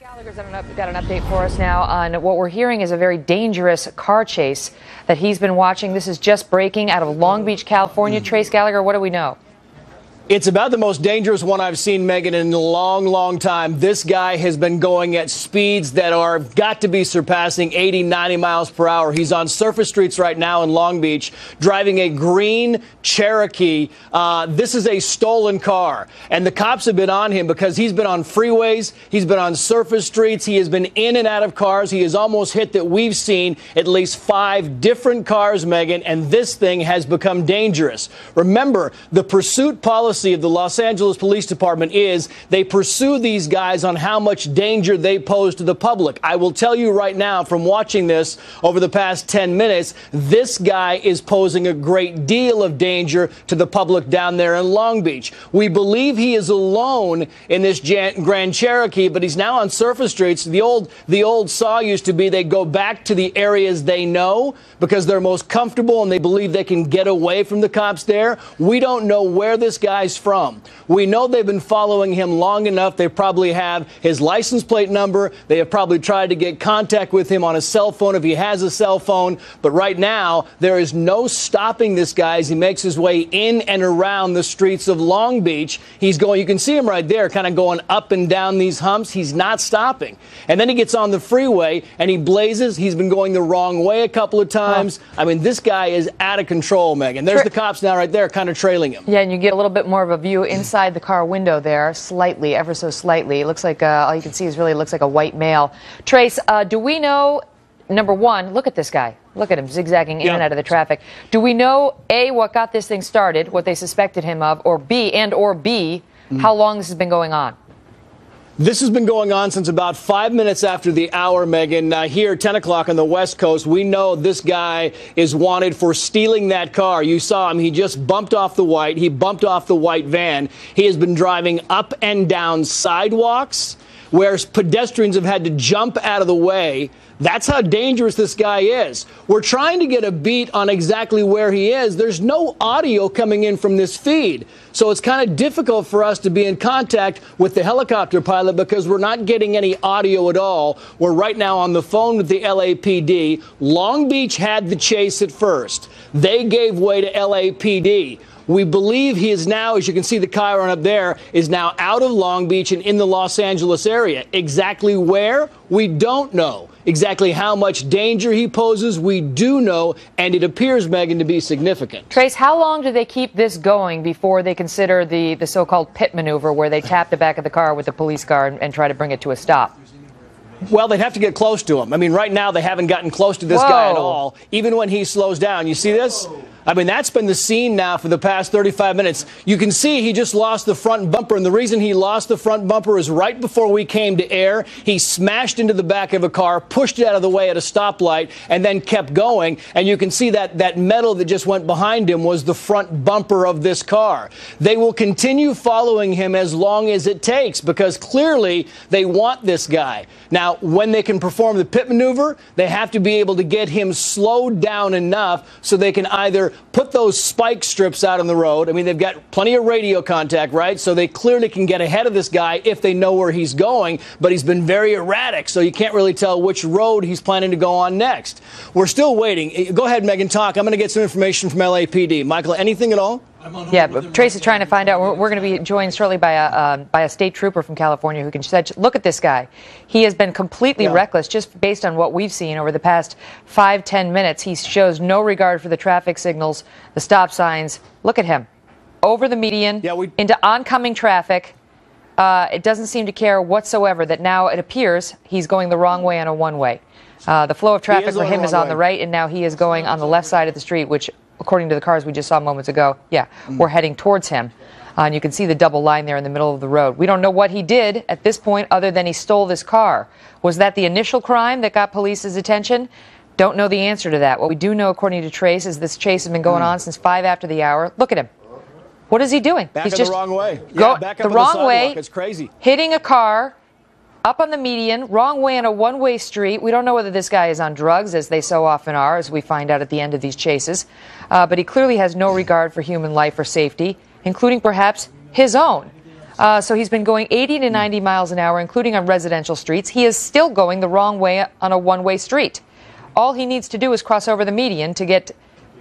Gallagher's got an update for us now on what we're hearing is a very dangerous car chase that he's been watching. This is just breaking out of Long Beach, California. Trace Gallagher, what do we know? It's about the most dangerous one I've seen, Megan, in a long, long time. This guy has been going at speeds that are got to be surpassing 80, 90 miles per hour. He's on surface streets right now in Long Beach, driving a green Cherokee. This is a stolen car, and the cops have been on him because he's been on freeways. He's been on surface streets. He has been in and out of cars. He has almost hit that we've seen at least 5 different cars, Megan, and this thing has become dangerous. Remember, the pursuit policy of the Los Angeles Police Department is they pursue these guys on how much danger they pose to the public. I will tell you right now from watching this over the past 10 minutes, this guy is posing a great deal of danger to the public down there in Long Beach. We believe he is alone in this Grand Cherokee, but he's now on surface streets. The old saw used to be they go back to the areas they know because they're most comfortable and they believe they can get away from the cops there. We don't know where this guy's from. We know they've been following him long enough. They probably have his license plate number. They have probably tried to get contact with him on a cell phone if he has a cell phone. But right now, there is no stopping this guy as he makes his way in and around the streets of Long Beach. He's going, you can see him right there, kind of going up and down these humps. He's not stopping. And then he gets on the freeway and he blazes. He's been going the wrong way a couple of times. I mean, this guy is out of control, Megan. There's the cops now right there kind of trailing him. Yeah, and you get a little bit more of a view inside the car window there, slightly, ever so slightly. It looks like all you can see is really looks like a white male. Trace, do we know, number one, look at this guy. Look at him zigzagging in and out of the traffic. Do we know, A, what got this thing started, what they suspected him of, or B, how long this has been going on? This has been going on since about 5 minutes after the hour, Megan. Here, 10 o'clock on the West Coast, we know this guy is wanted for stealing that car. You saw him. He just bumped off the white. He bumped off the white van. He has been driving up and down sidewalks where pedestrians have had to jump out of the way. That's how dangerous this guy is. We're trying to get a beat on exactly where he is. There's no audio coming in from this feed. So it's kind of difficult for us to be in contact with the helicopter pilot because we're not getting any audio at all. We're right now on the phone with the LAPD. Long Beach had the chase at first. They gave way to LAPD. We believe he is now, as you can see the Chiron up there, is now out of Long Beach and in the Los Angeles area. Exactly where? We don't know. Exactly how much danger he poses, we do know, and it appears, Megan, to be significant. Trace, how long do they keep this going before they consider the so-called pit maneuver where they tap the back of the car with the police car and try to bring it to a stop? Well, they'd have to get close to him. I mean, right now they haven't gotten close to this guy at all, even when he slows down. You see this? I mean, that's been the scene now for the past 35 minutes. You can see he just lost the front bumper, and the reason he lost the front bumper is right before we came to air. He smashed into the back of a car, pushed it out of the way at a stoplight, and then kept going. And you can see that metal that just went behind him was the front bumper of this car. They will continue following him as long as it takes because clearly they want this guy. Now, when they can perform the pit maneuver, they have to be able to get him slowed down enough so they can either put those spike strips out on the road. I mean, they've got plenty of radio contact, right? So they clearly can get ahead of this guy if they know where he's going, but he's been very erratic, so you can't really tell which road he's planning to go on next. We're still waiting. Go ahead, Megan, talk. I'm going to get some information from LAPD. Michael, anything at all? Yeah, but Trace is trying to find out. We're going to be joined shortly by a state trooper from California who can say, look at this guy. He has been completely reckless just based on what we've seen over the past 5-10 minutes. He shows no regard for the traffic signals, the stop signs. Look at him. Over the median, into oncoming traffic. It doesn't seem to care whatsoever that now it appears he's going the wrong way on a one-way. The flow of traffic for him is on the right, and now he is going on the left side of the street, which, according to the cars we just saw moments ago, we're heading towards him. And you can see the double line there in the middle of the road. We don't know what he did at this point other than he stole this car. Was that the initial crime that got police's attention? Don't know the answer to that. What we do know, according to Trace, is this chase has been going on since 5 after the hour. Look at him. What is he doing? He's just the wrong way. Back up the wrong way. It's crazy. Hitting a car. Up on the median, wrong way on a one-way street. We don't know whether this guy is on drugs, as they so often are, as we find out at the end of these chases. But he clearly has no regard for human life or safety, including perhaps his own. So he's been going 80 to 90 miles an hour, including on residential streets. He is still going the wrong way on a one-way street. All he needs to do is cross over the median to get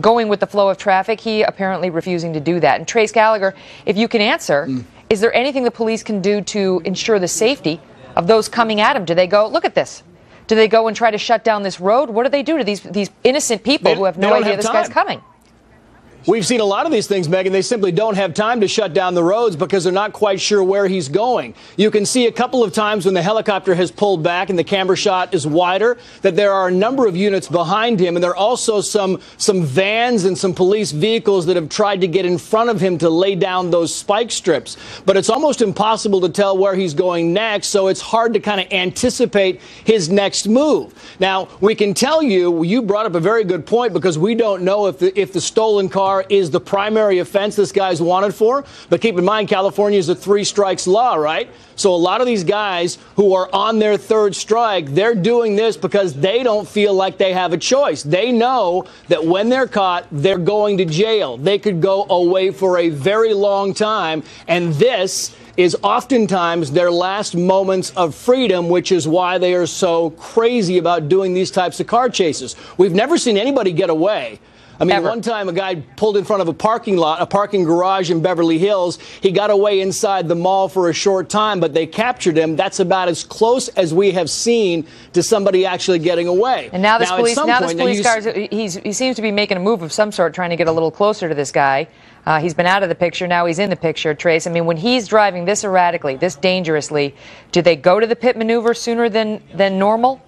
going with the flow of traffic. He apparently refusing to do that. And Trace Gallagher, if you can answer, is there anything the police can do to ensure the safety of those coming at him? Do they go, look at this? Do they go and try to shut down this road? What do they do to these innocent people who have no idea this guy's coming? We've seen a lot of these things, Megan. They simply don't have time to shut down the roads because they're not quite sure where he's going. You can see a couple of times when the helicopter has pulled back and the camera shot is wider that there are a number of units behind him, and there are also some vans and some police vehicles that have tried to get in front of him to lay down those spike strips. But it's almost impossible to tell where he's going next, so it's hard to kind of anticipate his next move. Now, we can tell you brought up a very good point, because we don't know if the stolen car is the primary offense this guy's wanted for. But keep in mind, California is a 3 strikes law, right? So a lot of these guys who are on their 3rd strike, they're doing this because they don't feel like they have a choice. They know that when they're caught, they're going to jail. They could go away for a very long time. And this is oftentimes their last moments of freedom, which is why they are so crazy about doing these types of car chases. We've never seen anybody get away. I mean, one time a guy pulled in front of a parking garage in Beverly Hills. He got away inside the mall for a short time, but they captured him. That's about as close as we have seen to somebody actually getting away. And now this police car, he seems to be making a move of some sort, trying to get a little closer to this guy. He's been out of the picture. Now he's in the picture, Trace. I mean, when he's driving this erratically, this dangerously, do they go to the pit maneuver sooner than normal?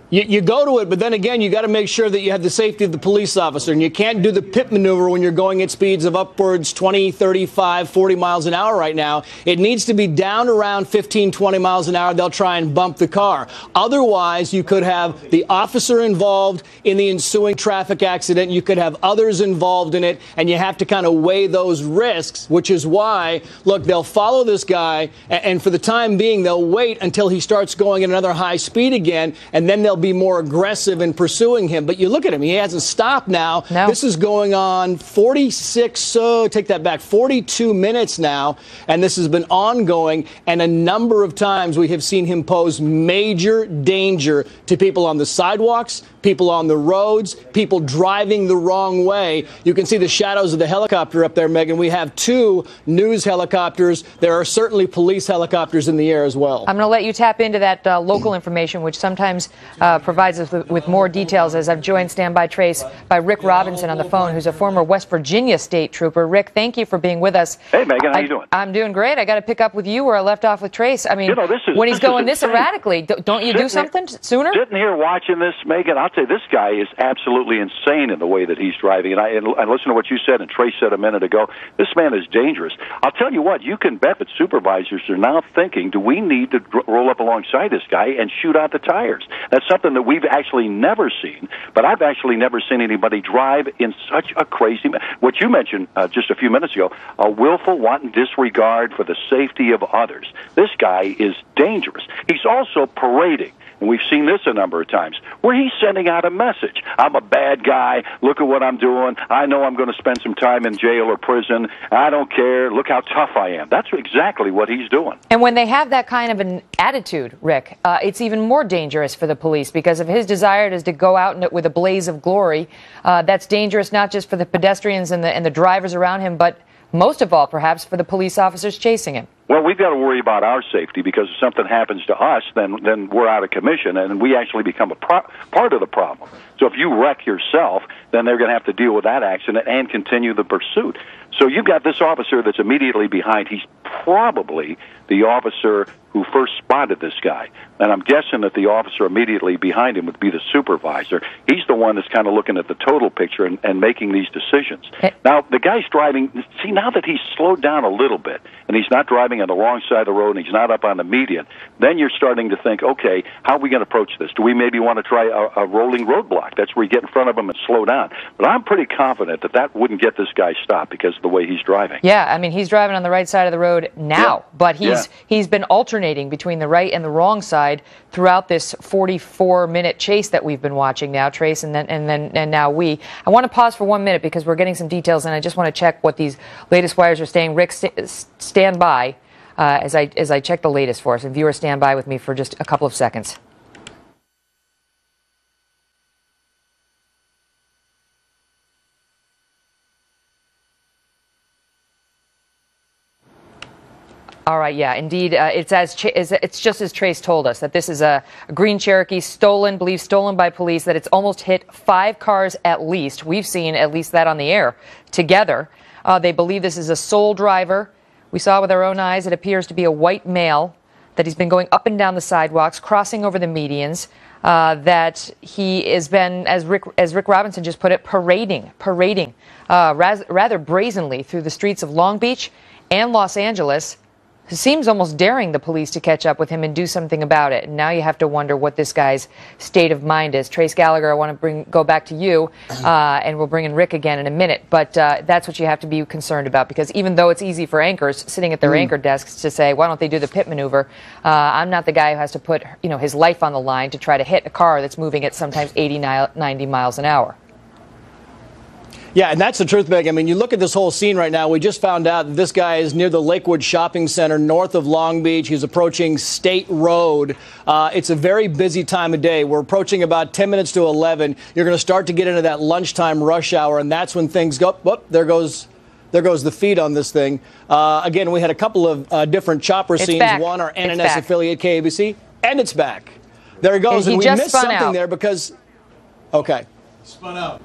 You go to it, but then again, you got to make sure that you have the safety of the police officer, and you can't do the pit maneuver when you're going at speeds of upwards 20, 35, 40 miles an hour right now. It needs to be down around 15, 20 miles an hour. They'll try and bump the car. Otherwise, you could have the officer involved in the ensuing traffic accident. You could have others involved in it, and you have to kind of weigh those risks, which is why, look, they'll follow this guy, and for the time being, they'll wait until he starts going at another high speed again, and then they'll be more aggressive in pursuing him. But you look at him, he hasn't stopped now. No. This is going on 42 minutes now, and this has been ongoing, and a number of times we have seen him pose major danger to people on the sidewalks, people on the roads, people driving the wrong way. You can see the shadows of the helicopter up there, Megan. We have 2 news helicopters. There are certainly police helicopters in the air as well. I'm going to let you tap into that local information, which sometimes provides us with more details, as I'm joined, standby, Trace, by Rick Robinson on the phone, who's a former West Virginia state trooper. Rick, thank you for being with us. Hey, Megan, how you doing? I'm doing great. I got to pick up with you where I left off with Trace. I mean, when he's going this erratically, don't you do something sooner? Sitting here watching this, Megan, I'll tell you, this guy is absolutely insane in the way that he's driving. And I listen to what you said, and Trace said a minute ago, this man is dangerous. I'll tell you what, you can bet that supervisors are now thinking, do we need to roll up alongside this guy and shoot out the tires? That's something that we've actually never seen, but I've actually never seen anybody drive in such a crazy, what you mentioned just a few minutes ago, a willful, wanton disregard for the safety of others. This guy is dangerous. He's also parading. And we've seen this a number of times, where he's sending out a message. I'm a bad guy. Look at what I'm doing. I know I'm going to spend some time in jail or prison. I don't care. Look how tough I am. That's exactly what he's doing. And when they have that kind of an attitude, Rick, it's even more dangerous for the police, because if his desire is to go out with a blaze of glory, that's dangerous not just for the pedestrians and the drivers around him, but most of all, perhaps, for the police officers chasing him. Well, we've got to worry about our safety, because if something happens to us, then we're out of commission, and we actually become a part of the problem. So if you wreck yourself, then they're going to have to deal with that accident and continue the pursuit. So you've got this officer that's immediately behind. He's probably the officer who first spotted this guy. And I'm guessing that the officer immediately behind him would be the supervisor. He's the one that's kind of looking at the total picture and making these decisions. Now, the guy's driving. See, now that he's slowed down a little bit, and he's not driving on the wrong side of the road, and he's not up on the median, then you're starting to think, okay, how are we going to approach this? Do we maybe want to try a rolling roadblock? That's where you get in front of him and slow down. But I'm pretty confident that that wouldn't get this guy stopped because of the way he's driving. Yeah, I mean, he's driving on the right side of the road now, but he's been alternating between the right and the wrong side throughout this 44-minute chase that we've been watching now, Trace, and now we. I want to pause for 1 minute because we're getting some details, and I just want to check what these latest wires are saying. Rick, stand by. as I check the latest for us. And viewers, stand by with me for just a couple of seconds. All right, yeah, indeed. It's just as Trace told us, that this is a green Cherokee believed stolen by police, that it's almost hit 5 cars at least. We've seen at least that on the air together. They believe this is a sole driver. We saw with our own eyes it appears to be a white male, that he's been going up and down the sidewalks, crossing over the medians, that he has been, as Rick Robinson just put it, parading rather brazenly through the streets of Long Beach and Los Angeles. It seems almost daring the police to catch up with him and do something about it. And now you have to wonder what this guy's state of mind is. Trace Gallagher, I want to go back to you, and we'll bring in Rick again in a minute. But that's what you have to be concerned about, because even though it's easy for anchors sitting at their anchor desks to say, why don't they do the pit maneuver? I'm not the guy who has to put his life on the line to try to hit a car that's moving at sometimes 80, 90 miles an hour. Yeah, and that's the truth, Meg. I mean, you look at this whole scene right now. We just found out that this guy is near the Lakewood Shopping Center north of Long Beach. He's approaching State Road. It's a very busy time of day. We're approaching about 10 minutes to 11. You're going to start to get into that lunchtime rush hour, and that's when things go, whoop, there goes the feed on this thing. Again, we had a couple of different chopper scenes. Back. One, our NNS affiliate, KABC, and it's back. There it goes. And we missed something there because, okay. Spun out.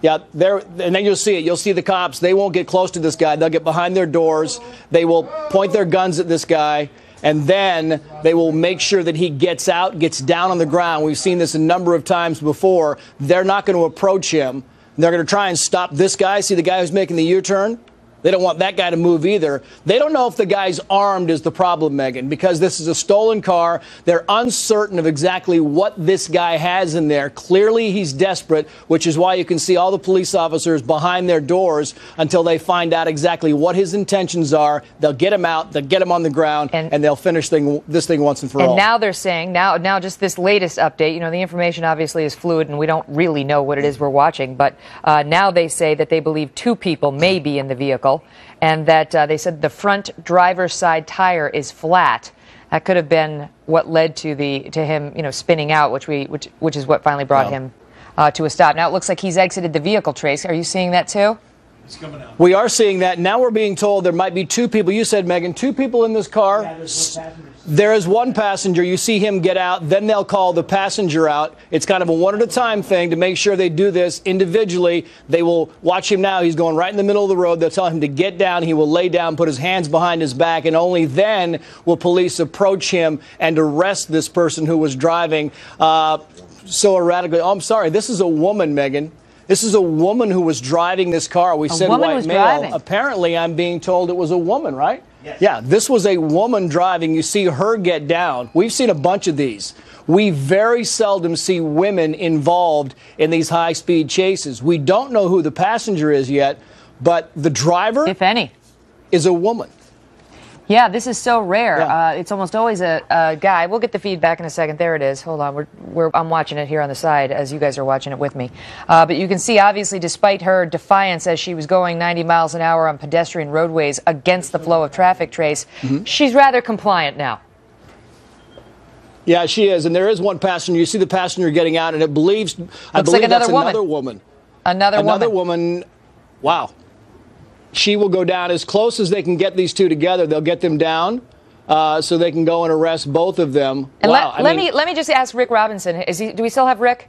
Yeah, and then you'll see it. You'll see the cops. They won't get close to this guy. They'll get behind their doors. They will point their guns at this guy, and then they will make sure that he gets out, gets down on the ground. We've seen this a number of times before. They're not going to approach him. They're going to try and stop this guy. See the guy who's making the U-turn? They don't want that guy to move either. They don't know if the guy's armed is the problem, Megan, because this is a stolen car. They're uncertain of exactly what this guy has in there. Clearly, he's desperate, which is why you can see all the police officers behind their doors until they find out exactly what his intentions are. They'll get him out, they'll get him on the ground, and they'll finish this thing once and for all. And now they're saying, now just this latest update, the information obviously is fluid, and we don't really know what it is we're watching, but now they say that they believe 2 people may be in the vehicle, and that they said the front driver's side tire is flat. That could have been what led to him, spinning out, which is what finally brought him to a stop. Now it looks like he's exited the vehicle, Trace. Are you seeing that too? It's coming out. We are seeing that. Now we're being told there might be 2 people. You said, Megan, 2 people in this car. Yeah, there's no passengers. There is 1 passenger. You see him get out. Then they'll call the passenger out. It's kind of a one-at-a-time thing to make sure they do this individually. They will watch him now. He's going right in the middle of the road. They'll tell him to get down. He will lay down, put his hands behind his back, and only then will police approach him and arrest this person who was driving so erratically. Oh, I'm sorry. This is a woman, Megan. This is a woman who was driving this car. We said white male. Driving. Apparently, I'm being told it was a woman, right? Yes. Yeah, this was a woman driving. You see her get down. We've seen a bunch of these. We very seldom see women involved in these high-speed chases. We don't know who the passenger is yet, but the driver, if any, is a woman. Yeah, this is so rare. Yeah. It's almost always a guy. We'll get the feedback in a second. There it is. Hold on. I'm watching it here on the side as you guys are watching it with me. But you can see, obviously, despite her defiance as she was going 90 miles an hour on pedestrian roadways against the flow of traffic, Trace, she's rather compliant now. Yeah, she is. And there is 1 passenger. You see the passenger getting out, and I believe like that's another woman. Another woman. Wow. She will go down as close as they can get these 2 together. They'll get them down so they can go and arrest both of them. And wow. let me just ask Rick Robinson. Do we still have Rick?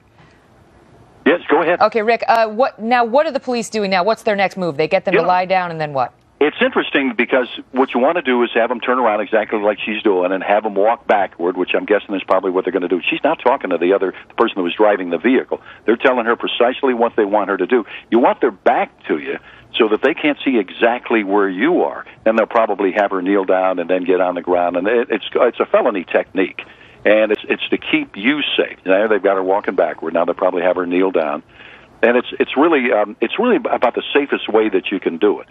Yes, go ahead. Okay, Rick. What are the police doing now? What's their next move? They get them to lie down, and then what? It's interesting because what you want to do is have them turn around exactly like she's doing and have them walk backward, which I'm guessing is probably what they're going to do. She's not talking to the person who was driving the vehicle. They're telling her precisely what they want her to do. You want their back to you so that they can't see exactly where you are. Then they'll probably have her kneel down and then get on the ground. And it's a felony technique, and it's to keep you safe. Now they've got her walking backward. Now they'll probably have her kneel down, and it's really about the safest way that you can do it.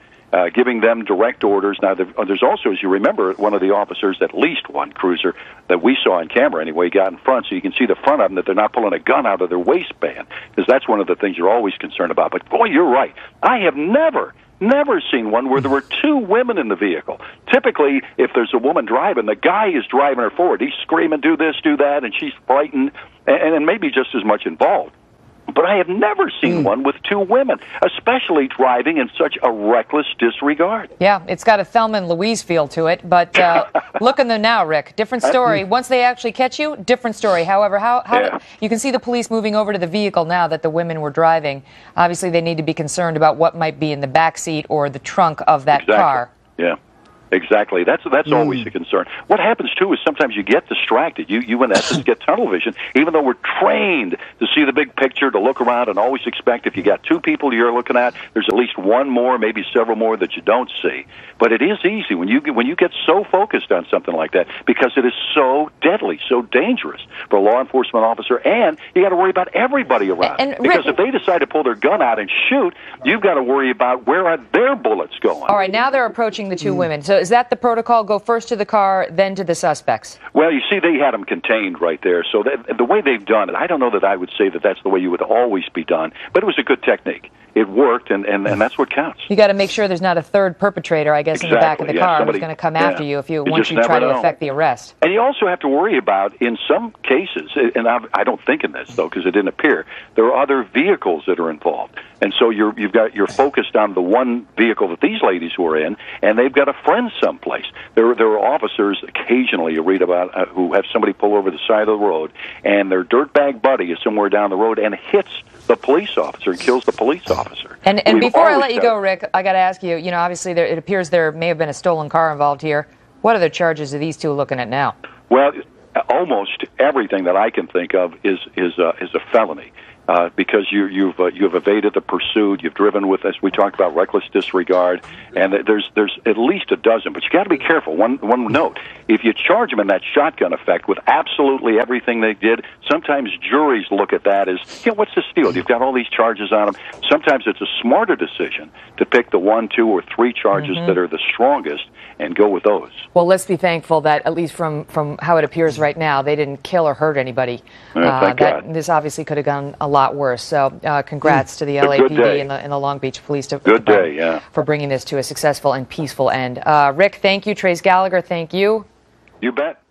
Giving them direct orders. Now, there's also, as you remember, one of the officers, at least one cruiser that we saw on camera anyway, got in front, so you can see the front of them, that they're not pulling a gun out of their waistband, because that's one of the things you're always concerned about. But, boy, you're right. I have never Never seen one where there were two women in the vehicle. Typically, if there's a woman driving, the guy is driving her forward. He's screaming, do this, do that, and she's frightened and maybe just as much involved. But I have never seen one with two women, especially driving in such a reckless disregard. Yeah, it's got a Thelma and Louise feel to it. But look at them now, Rick. Different story. Once they actually catch you, different story. However, you can see the police moving over to the vehicle now that the women were driving. Obviously, they need to be concerned about what might be in the back seat or the trunk of that car. Yeah. Exactly. That's always a concern. What happens, too, is sometimes you get distracted. You in essence, get tunnel vision, even though we're trained to see the big picture, to look around and always expect if you got two people you're looking at, there's at least one more, maybe several more that you don't see. But it is easy when you get so focused on something like that, because it is so deadly, so dangerous for a law enforcement officer, and you got to worry about everybody around. Because if they decide to pull their gun out and shoot, you've got to worry about where are their bullets going. All right, now they're approaching the two women. So is that the protocol? Go first to the car, then to the suspects? Well, you see, they had them contained right there. So the way they've done it, I don't know that I would say that that's the way you would always be done, but it was a good technique. It worked, and that's what counts. You got to make sure there's not a third perpetrator, I guess, in the back of the car who's going to come after you once you try to effect the arrest. And you also have to worry about, in some cases, and I don't think in this, though, because it didn't appear, there are other vehicles that are involved. And so you're focused on the one vehicle that these ladies were in, and they've got a friend someplace. There are officers occasionally you read about who have somebody pull over the side of the road, and their dirtbag buddy is somewhere down the road and hits the police officer and kills the police officer. And before I let you go, Rick, I got to ask you, obviously it appears there may have been a stolen car involved here. What other charges are these two looking at now? Well, almost everything that I can think of is a felony. Because you've evaded the pursuit, you've driven with, as we talked about, reckless disregard, and there's at least a dozen. But you got to be careful. One note: if you charge them in that shotgun effect with absolutely everything they did, sometimes juries look at that as, what's this deal? You've got all these charges on them. Sometimes it's a smarter decision to pick the 1, 2, or 3 charges that are the strongest and go with those. Well, let's be thankful that, at least from how it appears right now, they didn't kill or hurt anybody. Thank God. This obviously could have gone a lot worse. So congrats to the LAPD and the Long Beach Police Department for bringing this to a successful and peaceful end. Rick, thank you. Trace Gallagher, thank you. You bet.